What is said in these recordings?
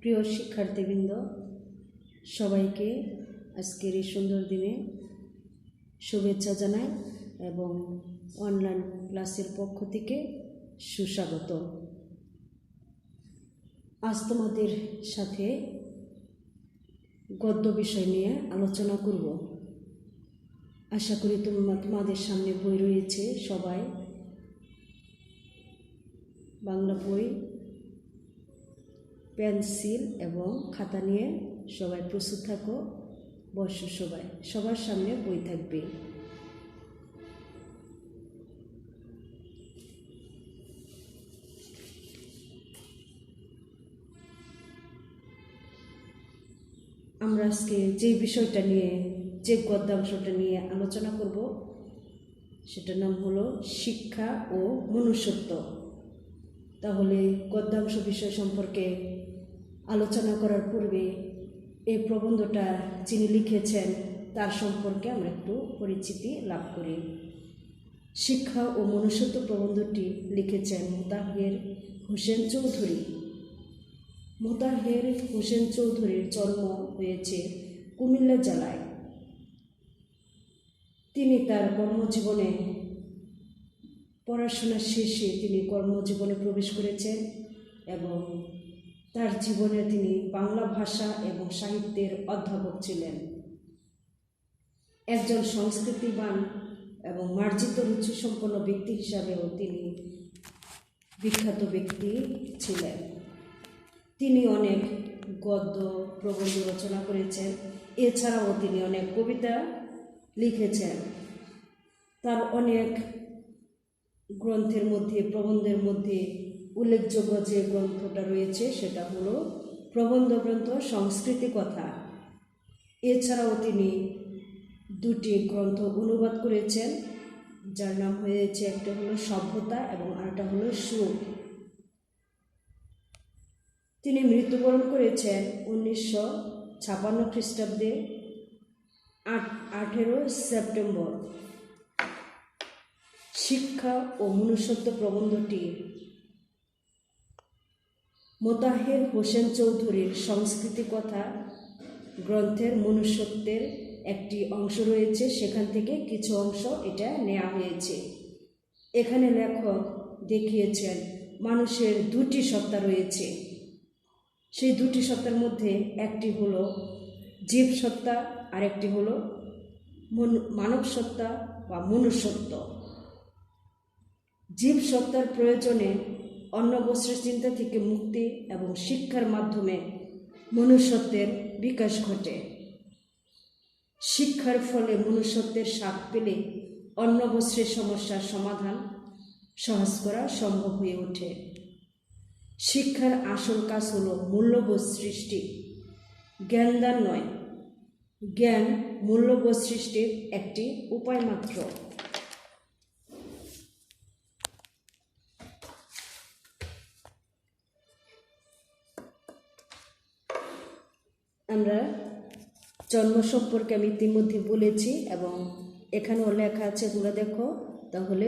প্রিয় শিক্ষার্থীবৃন্দ, সবাইকে আজকের এই সুন্দর দিনে শুভেচ্ছা জানাই এবং অনলাইন ক্লাসের পক্ষ থেকে সুস্বাগত। আজ তোমাদের সাথে গদ্য বিষয় নিয়ে আলোচনা করব। আশা করি তোমাদের সামনে বই রয়েছে, সবাই বাংলা বই, পেন্সিল এবং খাতা নিয়ে সবাই প্রস্তুত থাকো। বসো, সবার সামনে বই থাকবে। আমরা আজকে যে বিষয়টা নিয়ে, যে গদ্যাংশটা নিয়ে আলোচনা করব সেটার নাম হলো শিক্ষা ও মনুষ্যত্ব। তাহলে গদ্যাংশ বিষয় সম্পর্কে আলোচনা করার পূর্বে এই প্রবন্ধটা যিনি লিখেছেন তার সম্পর্কে আমরা একটু পরিচিতি লাভ করি। শিক্ষা ও মনুষ্যত্ব প্রবন্ধটি লিখেছেন মোতাহের হোসেন চৌধুরী। মোতাহের হোসেন চৌধুরীর জন্ম হয়েছে কুমিল্লা জেলায়। তিনি তার কর্মজীবনে পড়াশোনা শেষে তিনি কর্মজীবনে প্রবেশ করেছেন এবং তার জীবনে তিনি বাংলা ভাষা এবং সাহিত্যের অধ্যাপক ছিলেন। একজন সংস্কৃতিবান এবং মার্জিত রুচিসম্পন্ন ব্যক্তি হিসাবেও তিনি বিখ্যাত ব্যক্তি ছিলেন। তিনি অনেক গদ্য প্রবন্ধ রচনা করেছেন, এছাড়াও তিনি অনেক কবিতা লিখেছেন। তার অনেক গ্রন্থের মধ্যে, প্রবন্ধের মধ্যে উল্লেখযোগ্য যে গ্রন্থটা রয়েছে সেটা হলো প্রবন্ধ গ্রন্থ সংস্কৃতি কথা। এছাড়াও তিনি দুটি গ্রন্থ অনুবাদ করেছেন, যার নাম হয়েছে, একটা হলো সভ্যতা এবং আরেকটা হলো সুর। তিনি মৃত্যুবরণ করেছেন 1956 খ্রিস্টাব্দে 18 সেপ্টেম্বর। শিক্ষা ও মনুষ্যত্ব প্রবন্ধটি মোতাহের হোসেন চৌধুরীর সংস্কৃতি কথা গ্রন্থের মনুষ্যত্বের একটি অংশ রয়েছে, সেখান থেকে কিছু অংশ এটা নেওয়া হয়েছে। এখানে লেখক দেখিয়েছেন মানুষের দুটি সত্তা রয়েছে। সেই দুটি সত্তার মধ্যে একটি হলো জীব সত্তা আর একটি হলো মানব সত্তা বা মনুষ্যত্ব। জীব সত্তার প্রয়োজনে অন্ন বস্ত্রের চিন্তা থেকে মুক্তি এবং শিক্ষার মাধ্যমে মনুষ্যত্বের বিকাশ ঘটে। শিক্ষার ফলে মনুষ্যত্বের স্বাদ পেলে অন্ন বস্ত্রের সমস্যার সমাধান সহজ করা সম্ভব হয়ে ওঠে। শিক্ষার আসল কাজ হলো মূল্যবোধ সৃষ্টি, জ্ঞানদান নয়। জ্ঞান মূল্যবোধ সৃষ্টির একটি উপায় মাত্র। আমরা জন্ম সম্পর্কে আমি ইতিমধ্যে বলেছি এবং এখানেও লেখা আছে, তোমরা দেখো। তাহলে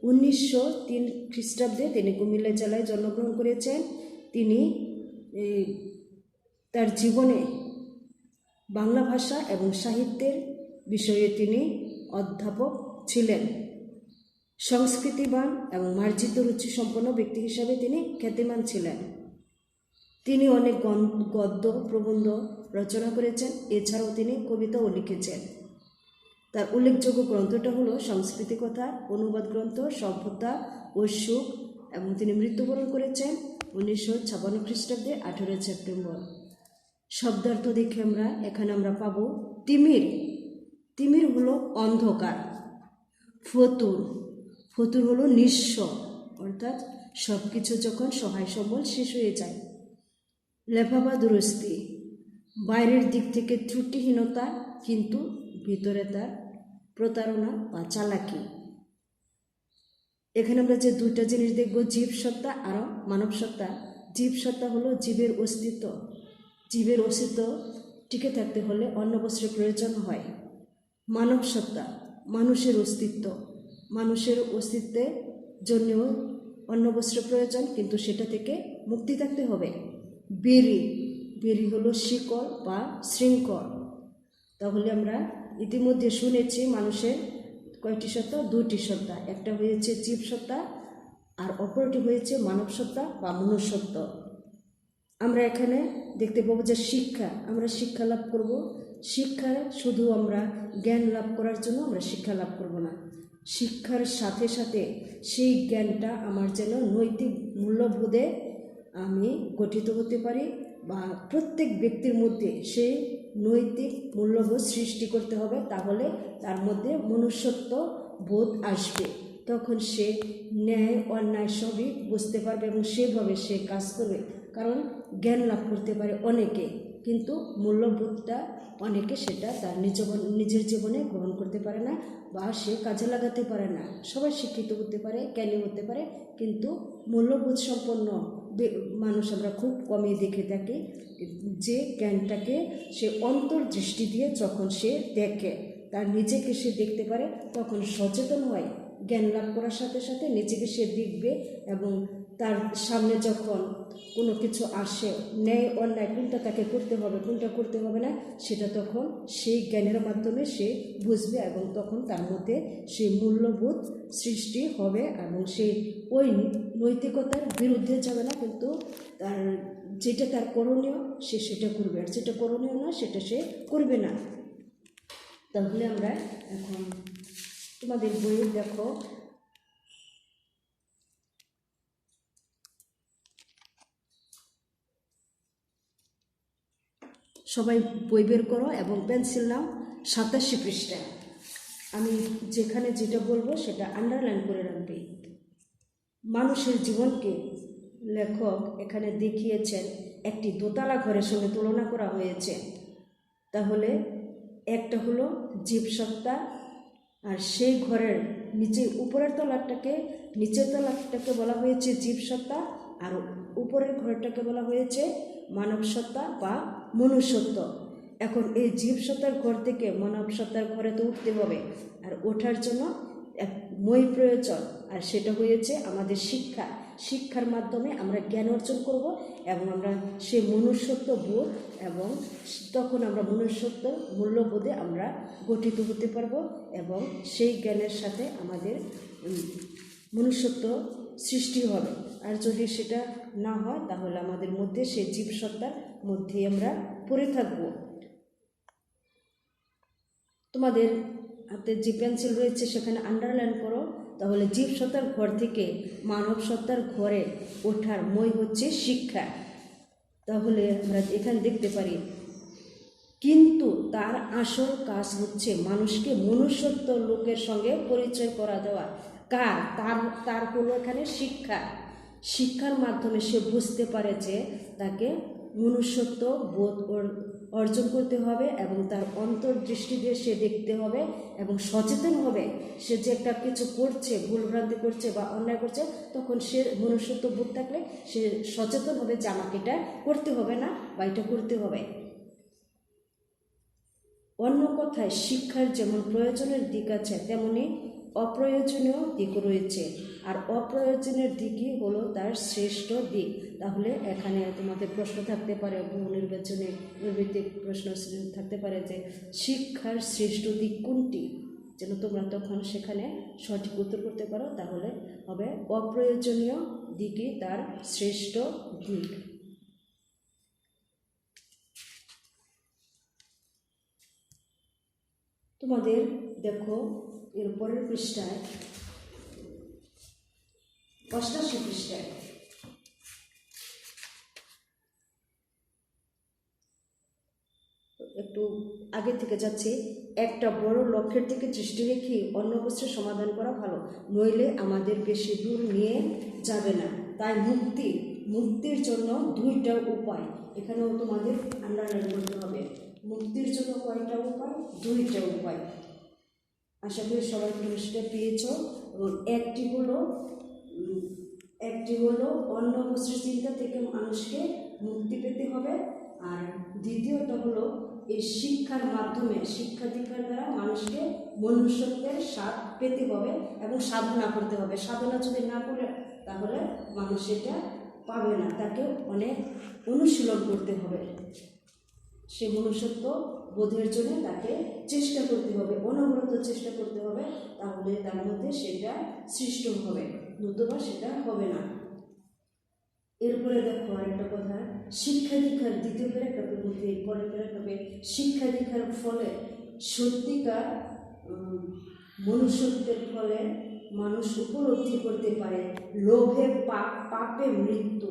1903 খ্রিস্টাব্দে তিনি কুমিল্লা জেলায় জন্মগ্রহণ করেছেন। তিনি তার জীবনে বাংলা ভাষা এবং সাহিত্যের বিষয়ে তিনি অধ্যাপক ছিলেন। সংস্কৃতিবান এবং মার্জিত রুচিসম্পন্ন ব্যক্তি হিসাবে তিনি খ্যাতিমান ছিলেন। তিনি অনেক গদ্য প্রবন্ধ রচনা করেছেন, এছাড়াও তিনি কবিতাও লিখেছেন। তার উল্লেখযোগ্য গ্রন্থটা হলো সংস্কৃতি কথা, অনুবাদ গ্রন্থ সভ্যতা ও সুখ, এবং তিনি মৃত্যুবরণ করেছেন 1956 খ্রিস্টাব্দে 18 সেপ্টেম্বর। শব্দার্থ দেখে এখানে আমরা পাবো তিমির। তিমির হলো অন্ধকার। ফতুর হলো নিঃস্ব, অর্থাৎ সব কিছু যখন সহায় সম্বল শেষ হয়ে যায়। লেফা বা দুরস্তি, বাইরের দিক থেকে ত্রুটিহীনতা কিন্তু ভিতরে তার প্রতারণা বা চালাকি। এখানে আমরা যে দুইটা জিনিস দেখব, জীব সত্তা আর মানব সত্তা। জীব সত্তা হলো জীবের অস্তিত্ব। জীবের অস্তিত্ব টিকে থাকতে হলে অন্ন বস্ত্রের প্রয়োজন হয়। মানব সত্তা মানুষের অস্তিত্ব। মানুষের অস্তিত্বের জন্যও অন্ন বস্ত্রের প্রয়োজন, কিন্তু সেটা থেকে মুক্তি থাকতে হবে। বেরি বেরি হলো শিকল বা শৃঙ্খল। তাহলে আমরা ইতিমধ্যে শুনেছি মানুষের কয়টি সত্তা? দুইটি সত্তা। একটা হয়েছে জীবসত্তা আর অপরটি হয়েছে মানব সত্তা বা মনুষ্যত্ব। আমরা এখানে দেখতে পাবো যে আমরা শিক্ষা লাভ করব। শিক্ষা শুধু আমরা জ্ঞান লাভ করার জন্য আমরা শিক্ষা লাভ করব না, শিক্ষার সাথে সাথে সেই জ্ঞানটা আমার যেন নৈতিক মূল্যবোধে আমি গঠিত হতে পারি, বা প্রত্যেক ব্যক্তির মধ্যে সেই নৈতিক মূল্যবোধ সৃষ্টি করতে হবে। তাহলে তার মধ্যে মনুষ্যত্ব বোধ আসবে। তখন সে ন্যায় অন্যায় সবই বুঝতে পারবে এবং সেভাবে সে কাজ করবে। কারণ জ্ঞান লাভ করতে পারে অনেকে, কিন্তু মূল্যবোধটা অনেকে সেটা তার নিজের জীবনে গ্রহণ করতে পারে না বা সে কাজে লাগাতে পারে না। সবাই শিক্ষিত হতে পারে, জ্ঞানী হতে পারে, কিন্তু মূল্যবোধ সম্পন্ন মানুষ আমরা খুব কমই দেখে থাকি। যে জ্ঞানটাকে সে অন্তর্দৃষ্টি দিয়ে যখন সে দেখে, তার নিজেকে সে দেখতে পারে, তখন সচেতন হয়। জ্ঞান লাভ করার সাথে সাথে নিজেকে সে দেখবে এবং তার সামনে যখন কোনো কিছু আসে, ন্যায় অন্যায় কোনটা তাকে করতে হবে কোনটা করতে হবে না, সেটা তখন সেই জ্ঞানের মাধ্যমে সে বুঝবে এবং তখন তার মধ্যে সেই মূল্যবোধ সৃষ্টি হবে এবং সে ওই নৈতিকতার বিরুদ্ধে যাবে না, কিন্তু যেটা তার করণীয় সে সেটা করবে, আর যেটা করণীয় না সেটা সে করবে না। তাহলে আমরা এখন তোমাদের বইয়ে দেখো, সবাই বই বের করো এবং পেন্সিল নাও। 87 পৃষ্ঠা আমি যেখানে যেটা বলবো সেটা আন্ডারলাইন করে রাখবে। মানুষের জীবনকে লেখক এখানে দেখিয়েছেন একটি দোতলা ঘরের সঙ্গে তুলনা করা হয়েছে। তাহলে একটা হলো জীবসত্তা, আর সেই ঘরের উপরের তলাটাকে নিচের তলাটাকে বলা হয়েছে জীবসত্তা, আর উপরের ঘরটাকে বলা হয়েছে মানব সত্তা বা মনুষ্যত্ব। এখন এই জীবসত্তার ঘর থেকে মানব সত্তার ঘরে তো উঠতে হবে, আর ওঠার জন্য এক মই প্রয়োজন, আর সেটা হয়েছে আমাদের শিক্ষার মাধ্যমে আমরা জ্ঞান অর্জন করব এবং আমরা সেই মনুষ্যত্ব বোধ, এবং তখন আমরা মনুষ্যত্ব মূল্যবোধে আমরা গঠিত হতে পারব এবং সেই জ্ঞানের সাথে আমাদের মনুষ্যত্ব সৃষ্টি হবে। আর যদি সেটা না হয় তাহলে আমাদের মধ্যে সেই জীবসত্তার মধ্যেই আমরা পড়ে থাকব। তোমাদের হাতে যে পেন্সিল রয়েছে সেখানে আন্ডারলাইন করো। তাহলে জীবসত্তার ঘর থেকে মানব সত্তার ঘরে ওঠার মই হচ্ছে শিক্ষা। তাহলে আমরা এখানে দেখতে পারি, কিন্তু তার আসল কাজ হচ্ছে মানুষকে মনুষ্যত্ব লোকের সঙ্গে পরিচয় করা দেওয়া। তার হলো এখানে শিক্ষার মাধ্যমে সে বুঝতে পারে যে তাকে মনুষ্যত্ব বোধ অর্জন করতে হবে এবং তার অন্তর্দৃষ্টি দিয়ে সে দেখতে হবে এবং সচেতন হবে। সে যে একটা কিছু করছে, ভুলভ্রান্তি করছে বা অন্যায় করছে, তখন সে মনুষ্যত্ব বোধ থাকলে সে সচেতন হবে যে আমাকে এটা করতে হবে না বা এটা করতে হবে। অন্য কথায় শিক্ষার যেমন প্রয়োজনের দিক আছে, তেমনি অপ্রয়োজনীয় দিক রয়েছে, আর অপ্রয়োজনীয় দিকই হলো তার শ্রেষ্ঠ দিক। তাহলে এখানে তোমাদের প্রশ্ন থাকতে পারে, বহু নির্বাচনী প্রশ্ন থাকতে পারে যে শিক্ষার শ্রেষ্ঠ দিক কোনটি, যেন তোমরা তখন সেখানে সঠিক উত্তর করতে পারো। তাহলে হবে অপ্রয়োজনীয় দিকই তার শ্রেষ্ঠ দিক। তোমাদের দেখো এর পরের পৃষ্ঠায় 88 পৃষ্ঠায় একটু আগে থেকে যাচ্ছে। একটা বড় লক্ষ্যের দিকে দৃষ্টি রেখে অন্য প্রশ্নের সমাধান করা ভালো, নইলে আমাদের বেশি দূর নিয়ে যাবে না। তাই মুক্তির জন্য দুইটা উপায় এখানেও তোমাদের আন্ডারলাইন করতে হবে। মুক্তির জন্য কয়টা উপায়? দুইটা উপায়। আশা করি সবাই সেটা পেয়েছ। এবং একটি হলো অন্য বস্তুর চিন্তা থেকে মানুষকে মুক্তি পেতে হবে, আর দ্বিতীয়টা হলো এই শিক্ষার মাধ্যমে শিক্ষা দীক্ষার দ্বারা মানুষকে মনুষ্যত্বের স্বাদ পেতে হবে এবং সাধনা করতে হবে। সাধনা যদি না করে তাহলে মানুষ এটা পাবে না, তাকে অনেক অনুশীলন করতে হবে। সে মনুষ্যত্ব বোধের জন্য তাকে চেষ্টা করতে হবে, অনবরত চেষ্টা করতে হবে, তাহলে তার মধ্যে সেটা সৃষ্ট হবে, নতুবা সেটা হবে না। এরপরে দেখো আরেকটা কথা, শিক্ষা দীক্ষার দ্বিতীয় প্যারাগ্রাফের মধ্যে পরের প্যারাগ্রাফে শিক্ষা দীক্ষার ফলে সত্যিকার মনুষ্যত্বের ফলে মানুষ উপলব্ধি করতে পারে লোভে পাপে মৃত্যু।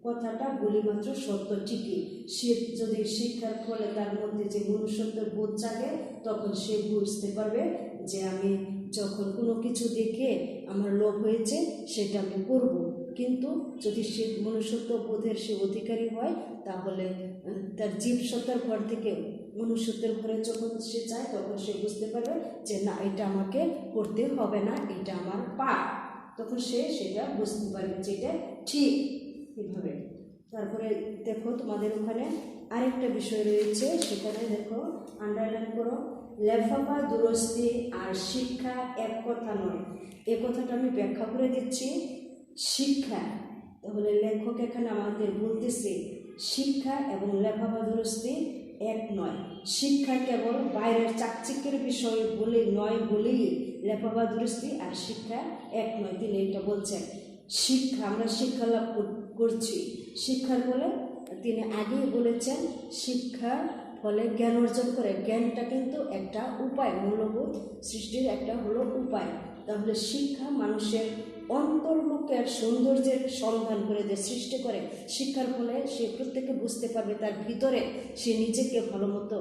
কথাটা বলিমাত্র সত্য, ঠিকই। সে যদি শিক্ষার ফলে তার মধ্যে যে মনুষ্যত্বের বোধ জাগে, তখন সে বুঝতে পারবে যে আমি যখন কোনো কিছু দেখে আমার লোভ হয়েছে সেটা আমি করব। কিন্তু যদি সে মনুষ্যত্ব বোধের সে অধিকারী হয়, তাহলে তার জীবসত্তার ঘর থেকে মনুষ্যত্বের ঘরে যখন সে যায়, তখন সে বুঝতে পারবে যে না, এটা আমাকে করতে হবে না, এটা আমার পাপ। তখন সে সেটা বুঝতে পারবে যে এটা ঠিক। এইভাবে তারপরে দেখো তোমাদের ওখানে আরেকটা বিষয় রয়েছে, সেখানে দেখো আন্ডারলাইন করো, লেফাফা দুরস্তি আর শিক্ষা এক কথা নয়। এ কথাটা আমি ব্যাখ্যা করে দিচ্ছি। শিক্ষা, তাহলে লেখক এখানে আমাদের বলতেছে শিক্ষা এবং লেফাফা দুরস্তি এক নয়। শিক্ষা কেবল বাইরের চাকচিক্যের বিষয় বলে নয় বলেই লেফাফা দুরস্তি আর শিক্ষা এক নয়। তিনি এটা বলছেন শিক্ষা, আমরা শিক্ষা লাভ করছি, শিক্ষার ফলে তিনি আগেই বলেছেন শিক্ষার ফলে জ্ঞান অর্জন করে। জ্ঞানটা কিন্তু একটা উপায়, মূল্যবোধ সৃষ্টির একটা হলো উপায়। তাহলে শিক্ষা মানুষের অন্তর্মুখের সৌন্দর্যের সন্ধান করে দেয়, সৃষ্টি করে। শিক্ষার ফলে সে প্রত্যেকে বুঝতে পারবে, তার ভিতরে সে নিজেকে ভালো মতো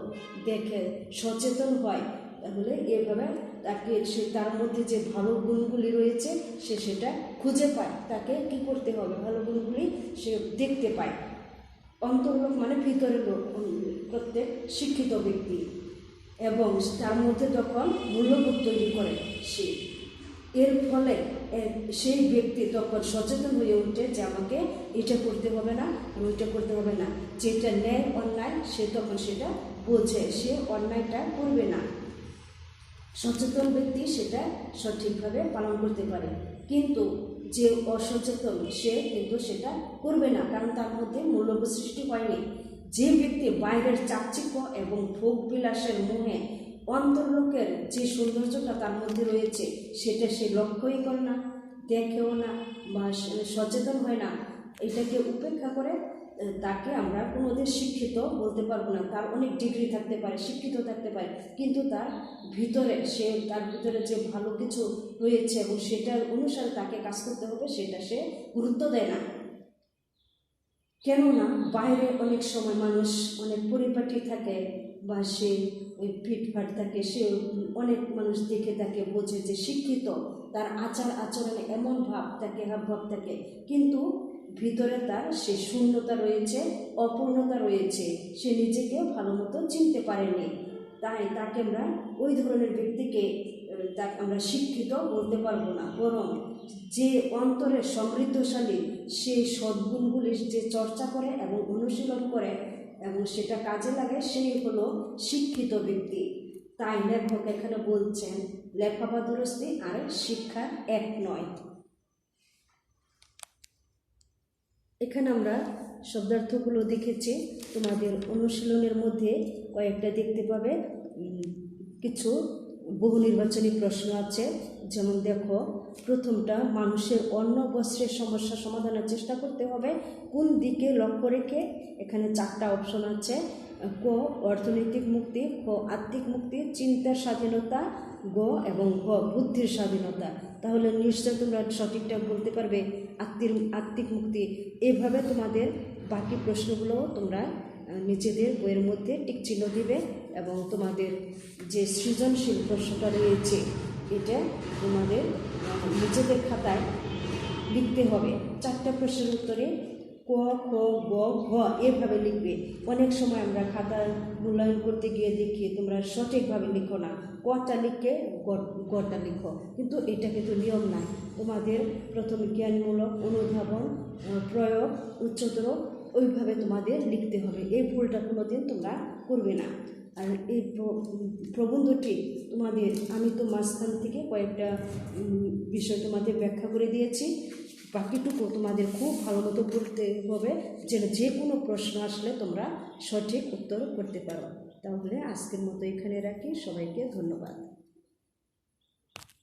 দেখে সচেতন হয়। তাহলে এভাবে তাকে সে তার মধ্যে যে ভালো গুণগুলি রয়েছে সে সেটা খুঁজে পায়। তাকে কি করতে হবে, ভালো গুণগুলি সে দেখতে পায়। অন্তর্লোক মানে ভিতরের লোক, প্রত্যেক শিক্ষিত ব্যক্তি, এবং তার মধ্যে তখন মূল্যবোধ তৈরি করে সে। এর ফলে সেই ব্যক্তি তখন সচেতন হয়ে ওঠে যে আমাকে এটা করতে হবে না, ওইটা করতে হবে না। যেটা ন্যায় অন্যায় সে তখন সেটা বোঝে, সে অন্যায়টা করবে না। সচেতন ব্যক্তি সেটা সঠিকভাবে পালন করতে পারে। কিন্তু যে অসচেতন সে কিন্তু সেটা করবে না, কারণ তার মধ্যে মূল্যবোধ সৃষ্টি হয়নি। যে ব্যক্তি বাইরের চাকচিক্য এবং ভোগ বিলাসের মোহে অন্তর্লোকের যে সৌন্দর্যটা তার মধ্যে রয়েছে সেটা সে লক্ষ্যই করে না, দেখেও না, বা সচেতন হয় না, এটাকে উপেক্ষা করে, তাকে আমরা কোনোদিন শিক্ষিত বলতে পারবো না। তার অনেক ডিগ্রি থাকতে পারে, শিক্ষিত থাকতে পারে, কিন্তু তার ভিতরে তার ভিতরে যে ভালো কিছু রয়েছে এবং সেটার অনুসারে তাকে কাজ করতে হবে সেটা সে গুরুত্ব দেয় না। কেননা বাইরে অনেক সময় মানুষ অনেক পরিপাটি থাকে, বা সে ওই ফিটফাট থাকে, সে অনেক মানুষ দেখে তাকে বোঝে যে শিক্ষিত, তার আচার আচরণে এমন ভাব থাকে, হাবভাব থাকে, কিন্তু ভিতরে তার সে শূন্যতা রয়েছে, অপূর্ণতা রয়েছে, সে নিজেকে ভালো মতো চিনতে পারেনি। তাই তাকে আমরা ওই ধরনের ব্যক্তিকে তাকে আমরা শিক্ষিত বলতে পারবো না। বরং যে অন্তরে সমৃদ্ধশালী, সেই সদ্গুণগুলির যে চর্চা করে এবং অনুশীলন করে এবং সেটা কাজে লাগে, সেই হলো শিক্ষিত ব্যক্তি। তাই লেখক এখানে বলছেন লেফাফা দুরস্তি আর শিক্ষা এক নয়। এখানে আমরা শব্দার্থগুলো দেখেছি, তোমাদের অনুশীলনের মধ্যে কয়েকটা দেখতে পাবে। কিছু বহু নির্বাচনী প্রশ্ন আছে, যেমন দেখো প্রথমটা, মানুষের অন্ন বস্ত্রের সমস্যা সমাধানের চেষ্টা করতে হবে কোন দিকে লক্ষ্য রেখে। এখানে 4টা অপশন আছে, ক অর্থনৈতিক মুক্তি, খ আত্মিক মুক্তি, চিন্তার স্বাধীনতা, গ এবং ঘ বুদ্ধির স্বাধীনতা। তাহলে নিশ্চয় তোমরা সঠিকটা বলতে পারবে আত্মিক মুক্তি। এভাবে তোমাদের বাকি প্রশ্নগুলো তোমরা নিজেদের বইয়ের মধ্যে টিকচিহ্ন দিবে, এবং তোমাদের যে সৃজনশীল প্রশ্নটা রয়েছে এটা তোমাদের নিজেদের খাতায় লিখতে হবে। 4টা প্রশ্নের উত্তরে ক, খ, গ, ঘ এভাবে লিখবে। অনেক সময় আমরা খাতা মূল্যায়ন করতে গিয়ে দেখি তোমরা সঠিকভাবে লিখো না, কটা লিখে গটা লিখো, কিন্তু এটা কিন্তু নিয়ম নাই। তোমাদের প্রথমে জ্ঞানমূলক, অনুধাবন, প্রয়োগ, উচ্চতর ওইভাবে তোমাদের লিখতে হবে। এই ভুলটা কোনোদিন তোমরা করবে না। আর এই প্রবন্ধটি তোমাদের আমি তো মাঝখান থেকে কয়েকটা বিষয় তোমাদের ব্যাখ্যা করে দিয়েছি। বাকিটুকু তোমাদের খুব ভালো মতো পড়তে হবে, যেন যে কোনো প্রশ্ন আসলে তোমরা সঠিক উত্তর করতে পারো। তাহলে আজকের মতো এখানে রাখি, সবাইকে ধন্যবাদ।